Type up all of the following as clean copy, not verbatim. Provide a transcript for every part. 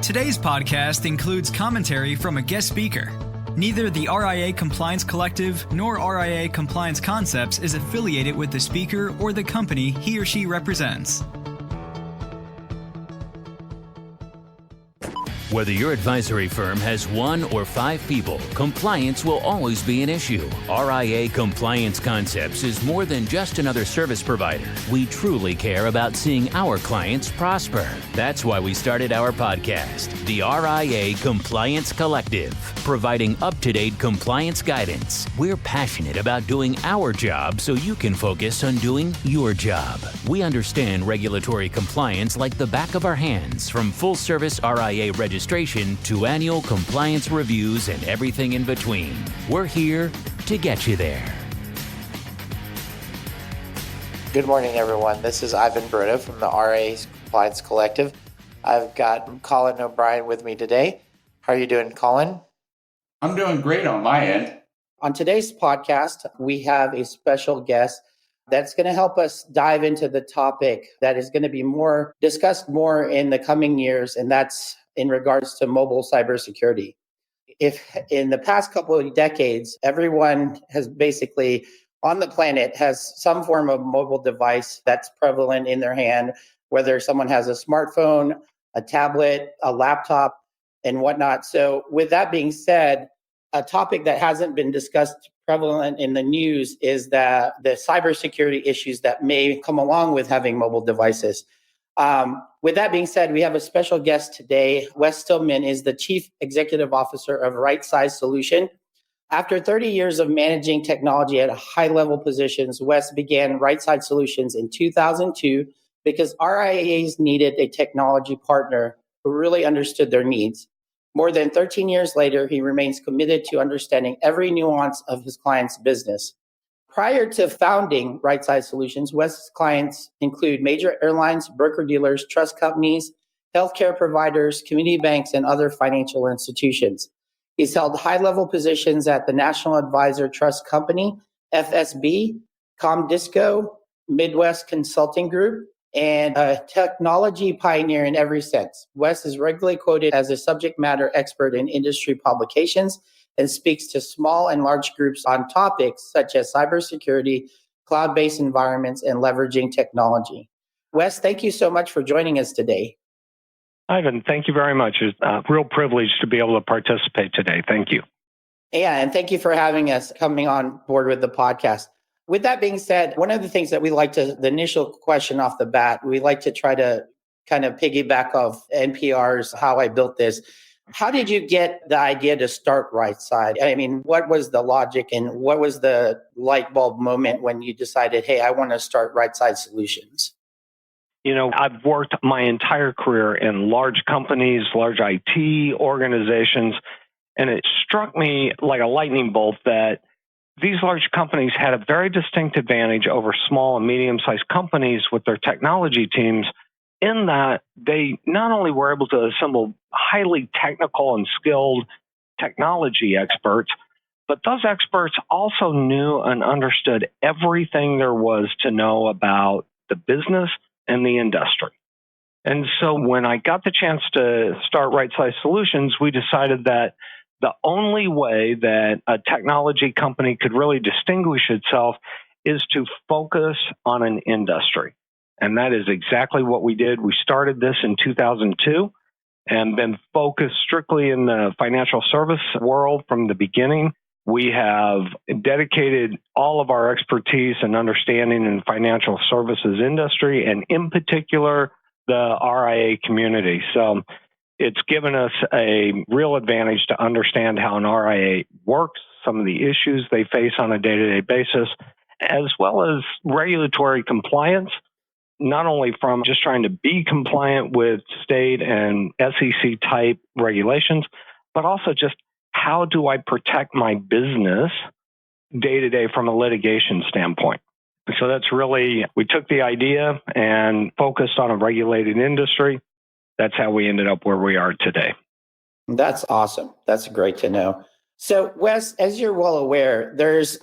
Today's podcast includes commentary from a guest speaker. Neither the RIA Compliance Collective nor RIA Compliance Concepts is affiliated with the speaker or the company he or she represents. Whether your advisory firm has 1 or 5 people, compliance will always be an issue. RIA Compliance Concepts is more than just another service provider. We truly care about seeing our clients prosper. That's why we started our podcast, the RIA Compliance Collective, providing up-to-date compliance guidance. We're passionate about doing our job so you can focus on doing your job. We understand regulatory compliance like the back of our hands, from full-service RIA registration to annual compliance reviews and everything in between. We're here to get you there. Good morning, everyone. This is Ivan Barretto from the RIA Compliance Collective. I've got Collin O'Brien with me today. How are you doing, Collin? I'm doing great on my end. On today's podcast, we have a special guest that's going to help us dive into the topic that is going to be discussed more in the coming years, and that's in regards to mobile cybersecurity. If in the past couple of decades, everyone has basically on the planet has some form of mobile device that's prevalent in their hand, whether someone has a smartphone, a tablet, a laptop, and whatnot. So with that being said, a topic that hasn't been discussed prevalent in the news is the cybersecurity issues that may come along with having mobile devices. With that being said, we have a special guest today. Wes Stillman is the Chief Executive Officer of RightSize Solutions. After 30 years of managing technology at high-level positions, Wes began RightSize Solutions in 2002 because RIAs needed a technology partner who really understood their needs. More than 13 years later, he remains committed to understanding every nuance of his client's business. Prior to founding RightSize Solutions, Wes's clients include major airlines, broker-dealers, trust companies, healthcare providers, community banks, and other financial institutions. He's held high-level positions at the National Advisor Trust Company, FSB, Comdisco, Midwest Consulting Group, and a technology pioneer in every sense. Wes is regularly quoted as a subject matter expert in industry publications and speaks to small and large groups on topics such as cybersecurity, cloud-based environments, and leveraging technology. Wes, thank you so much for joining us today. Ivan, thank you very much. It's a real privilege to be able to participate today. Thank you. Yeah, and thank you for having us coming on board with the podcast. With that being said, one of the things that the initial question off the bat, we like to try to kind of piggyback off NPR's How I Built This. How did you get the idea to start RightSize? I mean, what was the logic and what was the light bulb moment when you decided, hey, I want to start RightSize Solutions? You know, I've worked my entire career in large companies, large IT organizations, and it struck me like a lightning bolt that these large companies had a very distinct advantage over small and medium-sized companies with their technology teams, in that they not only were able to assemble highly technical and skilled technology experts, but those experts also knew and understood everything there was to know about the business and the industry. And so when I got the chance to start RightSize Solutions, we decided that the only way that a technology company could really distinguish itself is to focus on an industry. And that is exactly what we did. We started this in 2002 and been focused strictly in the financial service world from the beginning. We have dedicated all of our expertise and understanding in financial services industry, and in particular, the RIA community. So it's given us a real advantage to understand how an RIA works, some of the issues they face on a day-to-day basis, as well as regulatory compliance, not only from just trying to be compliant with state and SEC type regulations, but also just how do I protect my business day to day from a litigation standpoint. So that's really, we took the idea and focused on a regulated industry. That's how we ended up where we are today. That's awesome. That's great to know. So, Wes, as you're well aware, there's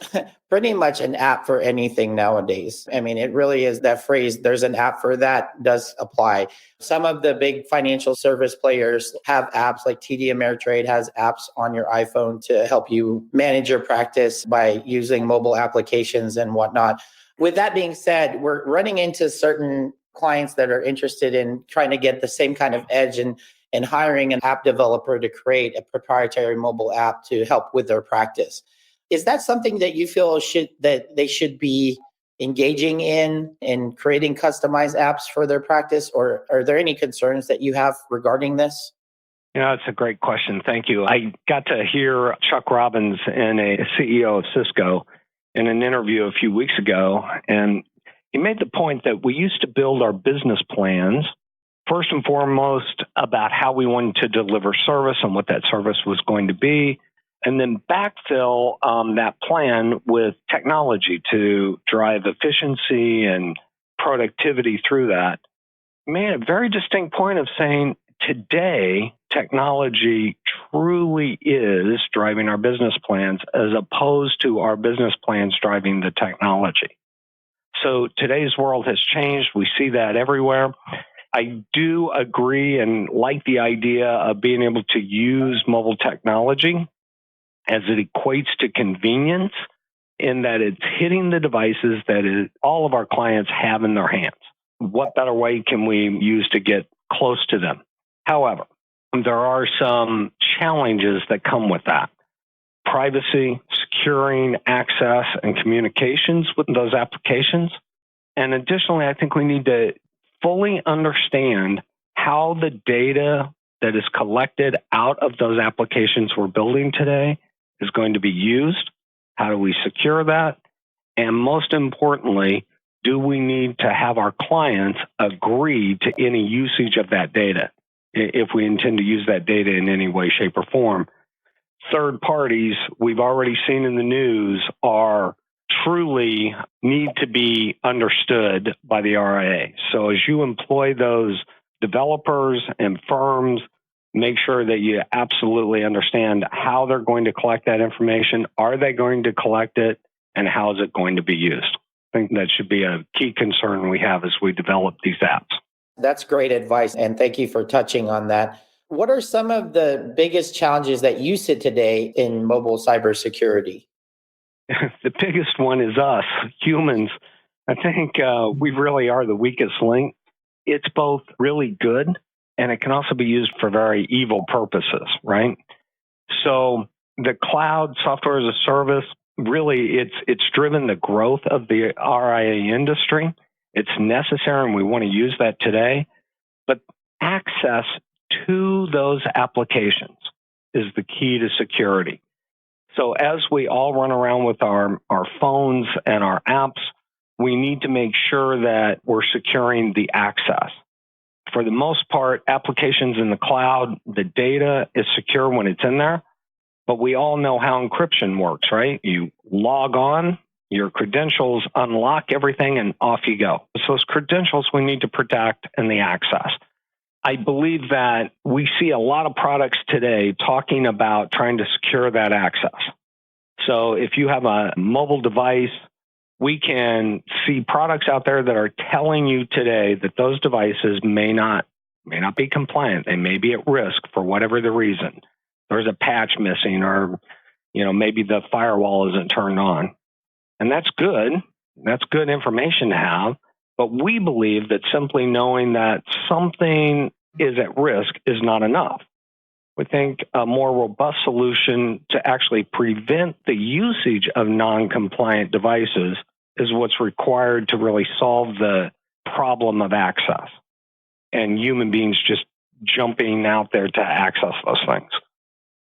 pretty much an app for anything nowadays. I mean, it really is that phrase, there's an app for that does apply. Some of the big financial service players have apps like TD Ameritrade has apps on your iPhone to help you manage your practice by using mobile applications and whatnot. With that being said, we're running into certain clients that are interested in trying to get the same kind of edge and hiring an app developer to create a proprietary mobile app to help with their practice. Is that something that you feel that they should be engaging in creating customized apps for their practice, or are there any concerns that you have regarding this? It's a great question. Thank you. I got to hear Chuck Robbins, and a CEO of Cisco, in an interview a few weeks ago, and he made the point that we used to build our business plans first and foremost about how we wanted to deliver service and what that service was going to be, and then backfill that plan with technology to drive efficiency and productivity through that. He made a very distinct point of saying today, technology truly is driving our business plans as opposed to our business plans driving the technology. So today's world has changed. We see that everywhere. I do agree and like the idea of being able to use mobile technology as it equates to convenience, in that it's hitting the devices that all of our clients have in their hands. What better way can we use to get close to them? However, there are some challenges that come with that. Privacy, securing access and communications with those applications. And additionally, I think we need to fully understand how the data that is collected out of those applications we're building today is going to be used. How do we secure that? And most importantly, do we need to have our clients agree to any usage of that data if we intend to use that data in any way, shape, or form? Third parties, we've already seen in the news, are truly need to be understood by the RIA. So as you employ those developers and firms, make sure that you absolutely understand how they're going to collect that information. Are they going to collect it? And how is it going to be used? I think that should be a key concern we have as we develop these apps. That's great advice, and thank you for touching on that. What are some of the biggest challenges that you see today in mobile cybersecurity? The biggest one is us, humans. I think we really are the weakest link. It's both really good, and it can also be used for very evil purposes, right? So the cloud software as a service, really, it's driven the growth of the RIA industry. It's necessary, and we want to use that today. But access to those applications is the key to security. So as we all run around with our phones and our apps, we need to make sure that we're securing the access. For the most part, applications in the cloud, the data is secure when it's in there, but we all know how encryption works, right? You log on, your credentials unlock everything, and off you go. So those credentials we need to protect, and the access. I believe that we see a lot of products today talking about trying to secure that access. So if you have a mobile device, we can see products out there that are telling you today that those devices may not be compliant. They may be at risk for whatever the reason. There's a patch missing, or maybe the firewall isn't turned on. And that's good. That's good information to have. But we believe that simply knowing that something is at risk is not enough. We think a more robust solution to actually prevent the usage of non-compliant devices is what's required to really solve the problem of access and human beings just jumping out there to access those things.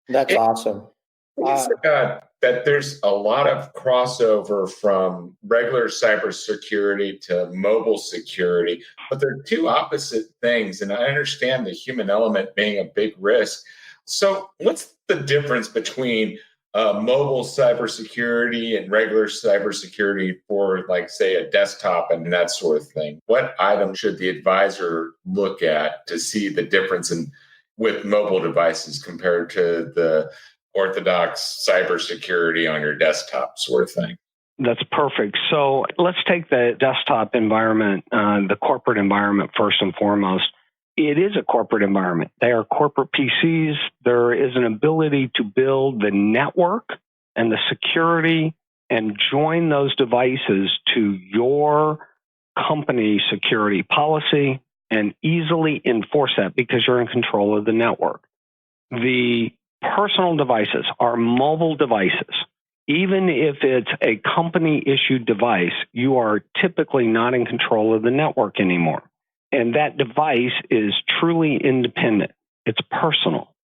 That's awesome. I forgot that there's a lot of crossover from regular cybersecurity to mobile security, but they're two opposite things. And I understand the human element being a big risk. So what's the difference between mobile cybersecurity and regular cybersecurity for, like, say, a desktop and that sort of thing? What item should the advisor look at to see the difference with mobile devices compared to the orthodox cybersecurity on your desktop sort of thing. That's perfect. So let's take the desktop environment, the corporate environment first and foremost. It is a corporate environment. They are corporate PCs. There is an ability to build the network and the security and join those devices to your company security policy and easily enforce that because you're in control of the network. The personal devices are mobile devices. Even if it's a company-issued device, you are typically not in control of the network anymore. And that device is truly independent. It's personal.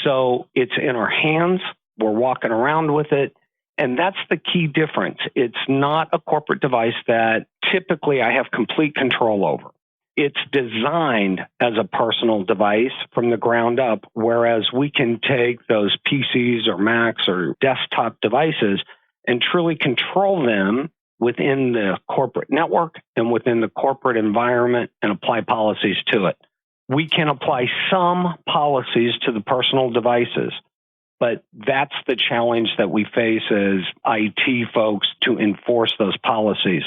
So it's in our hands. We're walking around with it. And that's the key difference. It's not a corporate device that typically I have complete control over. It's designed as a personal device from the ground up, whereas we can take those PCs or Macs or desktop devices and truly control them within the corporate network and within the corporate environment and apply policies to it. We can apply some policies to the personal devices, but that's the challenge that we face as IT folks to enforce those policies.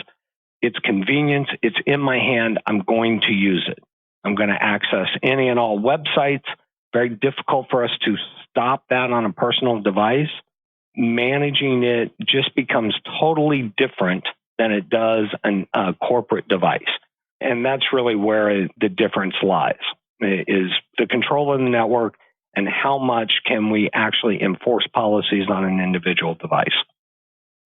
It's convenience. It's in my hand. I'm going to use it. I'm going to access any and all websites. Very difficult for us to stop that on a personal device. Managing it just becomes totally different than it does a corporate device. And that's really where the difference lies, is the control of the network and how much can we actually enforce policies on an individual device.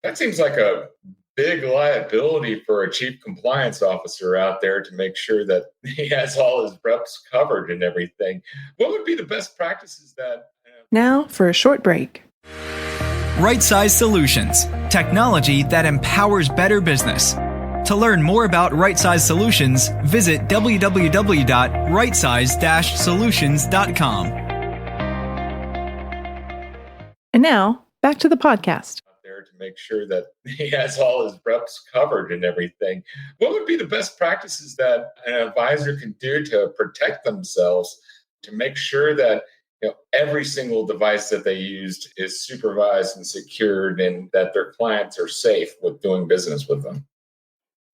That seems like a big liability for a chief compliance officer out there to make sure that he has all his reps covered and everything. What would be the best practices that... Now for a short break. RightSize Solutions, technology that empowers better business. To learn more about RightSize Solutions, visit www.rightsize-solutions.com. And now, back to the podcast. There to make sure that he has all his reps covered and everything. What would be the best practices that an advisor can do to protect themselves, to make sure that every single device that they used is supervised and secured and that their clients are safe with doing business with them?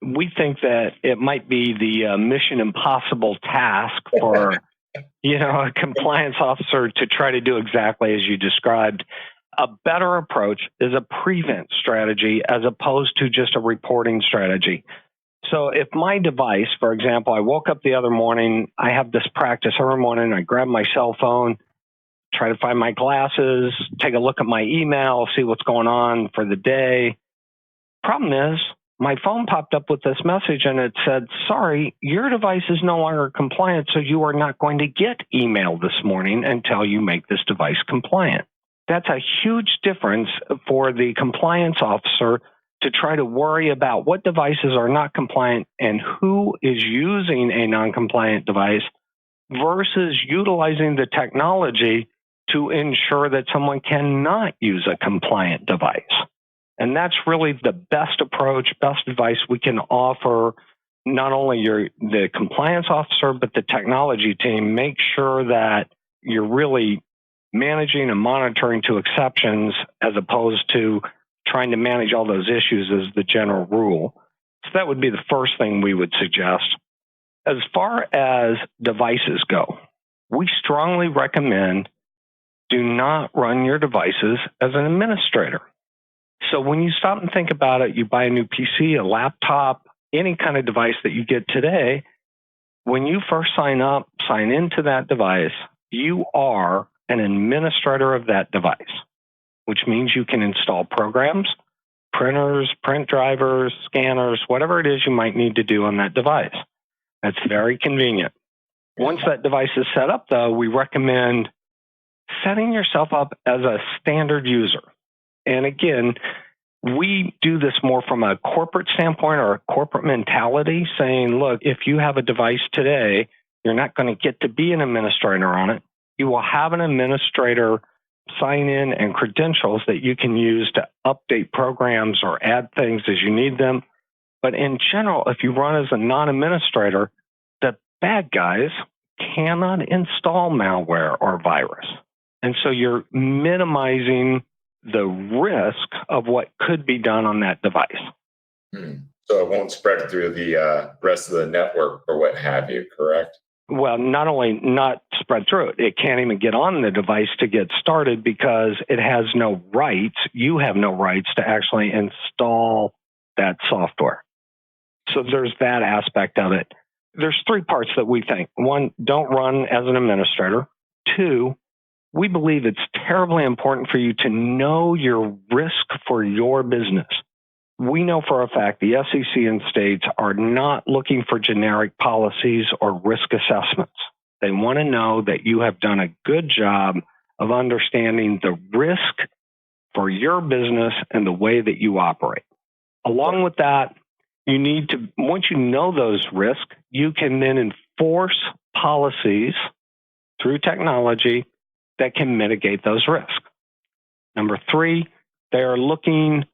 We think that it might be the mission impossible task for a compliance officer to try to do exactly as you described. A better approach is a prevent strategy as opposed to just a reporting strategy. So if my device, for example, I woke up the other morning, I have this practice every morning, I grab my cell phone, try to find my glasses, take a look at my email, see what's going on for the day. Problem is, my phone popped up with this message and it said, sorry, your device is no longer compliant, so you are not going to get email this morning until you make this device compliant. That's a huge difference for the compliance officer to try to worry about what devices are not compliant and who is using a non-compliant device versus utilizing the technology to ensure that someone cannot use a compliant device. And that's really the best approach, best advice we can offer not only the compliance officer, but the technology team. Make sure that you're really managing and monitoring to exceptions as opposed to trying to manage all those issues as the general rule. So that would be the first thing we would suggest. As far as devices go, we strongly recommend do not run your devices as an administrator. So when you stop and think about it, you buy a new PC, a laptop, any kind of device that you get today, when you first sign into that device, you are an administrator of that device, which means you can install programs, printers, print drivers, scanners, whatever it is you might need to do on that device. That's very convenient. Once that device is set up, though, we recommend setting yourself up as a standard user. And again, we do this more from a corporate standpoint or a corporate mentality, saying, look, if you have a device today, you're not going to get to be an administrator on it. You will have an administrator sign in and credentials that you can use to update programs or add things as you need them. But in general, if you run as a non-administrator, the bad guys cannot install malware or virus. And so you're minimizing the risk of what could be done on that device. So it won't spread through the rest of the network or what have you, correct? Well, not only not spread through it, it can't even get on the device to get started because it has no rights. You have no rights to actually install that software. So there's that aspect of it. There's three parts that we think. One, don't run as an administrator. Two, we believe it's terribly important for you to know your risk for your business. We know for a fact the SEC and states are not looking for generic policies or risk assessments. They want to know that you have done a good job of understanding the risk for your business and the way that you operate. Along with that, you need to, once you know those risks, you can then enforce policies through technology that can mitigate those risks. Number three, they are looking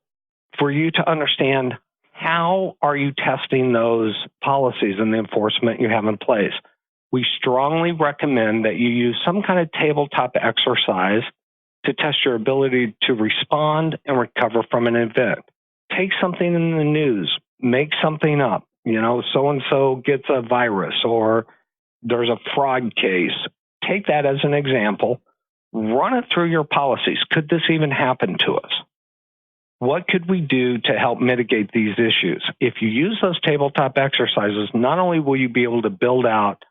for you to understand how are you testing those policies and the enforcement you have in place. We strongly recommend that you use some kind of tabletop exercise to test your ability to respond and recover from an event. Take something in the news, make something up. So-and-so gets a virus or there's a fraud case. Take that as an example. Run it through your policies. Could this even happen to us? What could we do to help mitigate these issues? If you use those tabletop exercises, not only will you be able to build out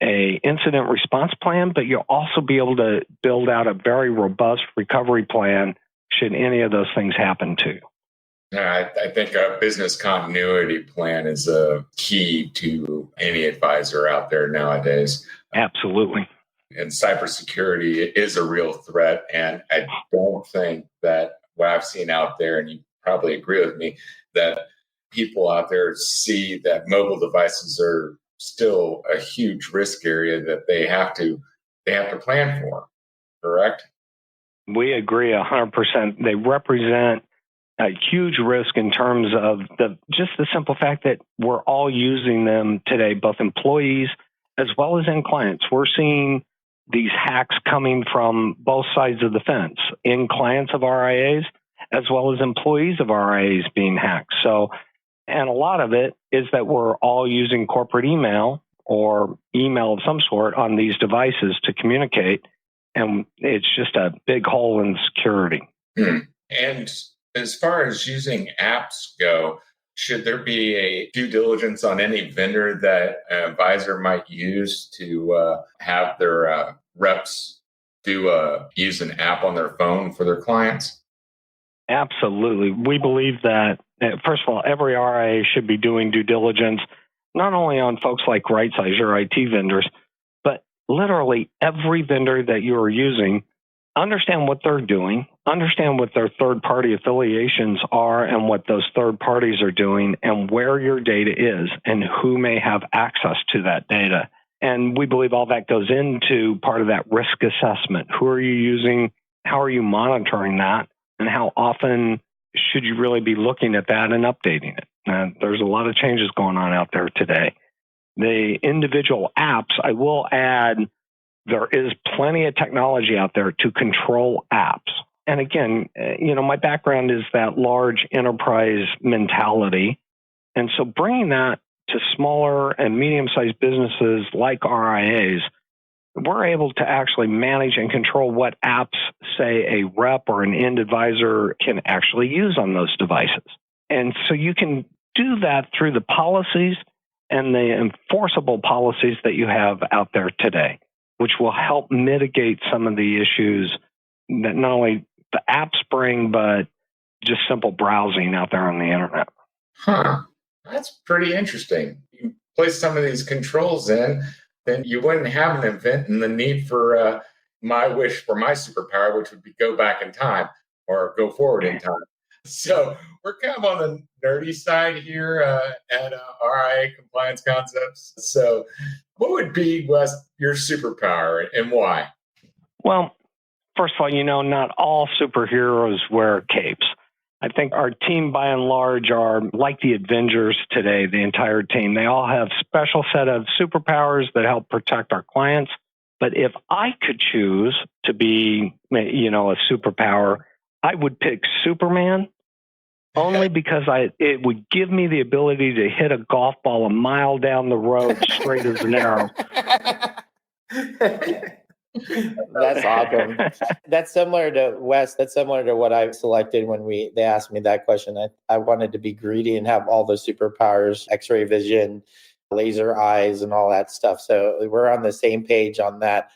an incident response plan, but you'll also be able to build out a very robust recovery plan should any of those things happen to you. I think a business continuity plan is a key to any advisor out there nowadays. Absolutely. And cybersecurity is a real threat. And I don't think that what I've seen out there, and you probably agree with me, that people out there see that mobile devices are still a huge risk area that they have to plan for, correct? We agree 100%. They represent a huge risk in terms of just the simple fact that we're all using them today, both employees as well as in clients. We're seeing these hacks coming from both sides of the fence, in clients of RIAs as well as employees of RIAs being hacked. And a lot of it is that we're all using corporate email or email of some sort on these devices to communicate, and it's just a big hole in security. And as far as using apps go, should there be a due diligence on any vendor that an advisor might use to have their reps use an app on their phone for their clients? Absolutely. We believe that, first of all, every RIA should be doing due diligence, not only on folks like RightSize, your IT vendors, but literally every vendor that you are using. Understand what they're doing, understand what their third-party affiliations are and what those third parties are doing and where your data is and who may have access to that data. And we believe all that goes into part of that risk assessment. Who are you using? How are you monitoring that? And how often should you really be looking at that and updating it? There's a lot of changes going on out there today. The individual apps, I will add, there is plenty of technology out there to control apps. And again, my background is that large enterprise mentality. And so bringing that to smaller and medium-sized businesses like RIAs, we're able to actually manage and control what apps, say, a rep or an end advisor can actually use on those devices. And so you can do that through the policies and the enforceable policies that you have out there today, which will help mitigate some of the issues that not only the apps bring, but just simple browsing out there on the internet. That's pretty interesting. You place some of these controls in, then you wouldn't have an event and the need for my wish for my superpower, which would be go back in time or go forward in time. So we're kind of on the nerdy side here at RIA Compliance Concepts. So what would be, Wes, your superpower and why? Well, first of all, not all superheroes wear capes. I think our team, by and large, are like the Avengers today, the entire team. They all have special set of superpowers that help protect our clients But if I could choose to be, a superpower, I would pick Superman only because it would give me the ability to hit a golf ball a mile down the road straight as an arrow. That's awesome. That's similar to Wes. That's similar to what I selected when they asked me that question. I wanted to be greedy and have all the superpowers, X-ray vision, laser eyes, and all that stuff. So we're on the same page on that.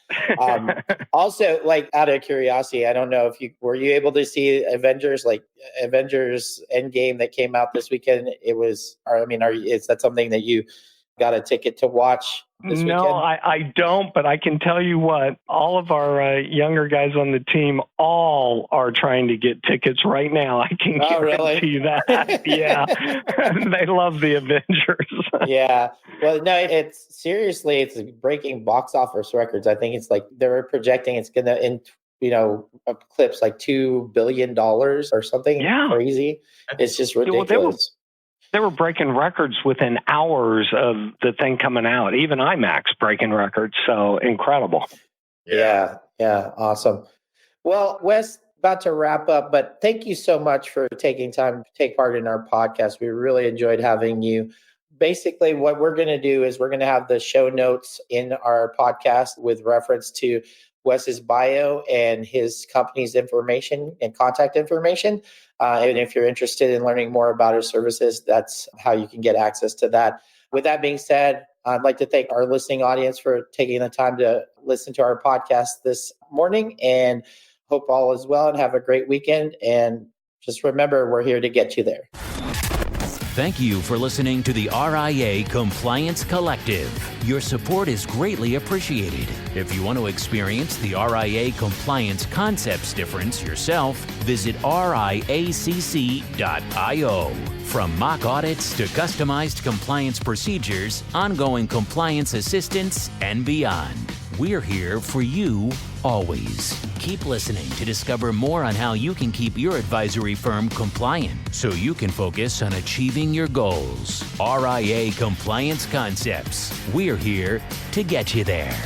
Also, like out of curiosity, I don't know if were you able to see Avengers Endgame that came out this weekend? Is that something that you got a ticket to watch this weekend? No, I don't, but I can tell you what, all of our younger guys on the team all are trying to get tickets right now. I can guarantee that. Yeah. They love the Avengers. Yeah. Well, no, it's breaking box office records. I think it's like they're projecting it's going to eclipse like $2 billion or something crazy. It's just ridiculous. They were breaking records within hours of the thing coming out. Even IMAX breaking records. So incredible. Yeah. Awesome. Well, Wes, about to wrap up, but thank you so much for taking time to take part in our podcast. We really enjoyed having you. Basically, what we're going to do is we're going to have the show notes in our podcast with reference to Wes's bio and his company's information and contact information. And if you're interested in learning more about our services, that's how you can get access to that. With that being said, I'd like to thank our listening audience for taking the time to listen to our podcast this morning, and hope all is well and have a great weekend. And just remember, we're here to get you there. Thank you for listening to the RIA Compliance Collective. Your support is greatly appreciated. If you want to experience the RIA Compliance Concepts difference yourself, visit RIACC.io. From mock audits to customized compliance procedures, ongoing compliance assistance, and beyond. We're here for you always. Keep listening to discover more on how you can keep your advisory firm compliant so you can focus on achieving your goals. RIA Compliance Concepts. We're here to get you there.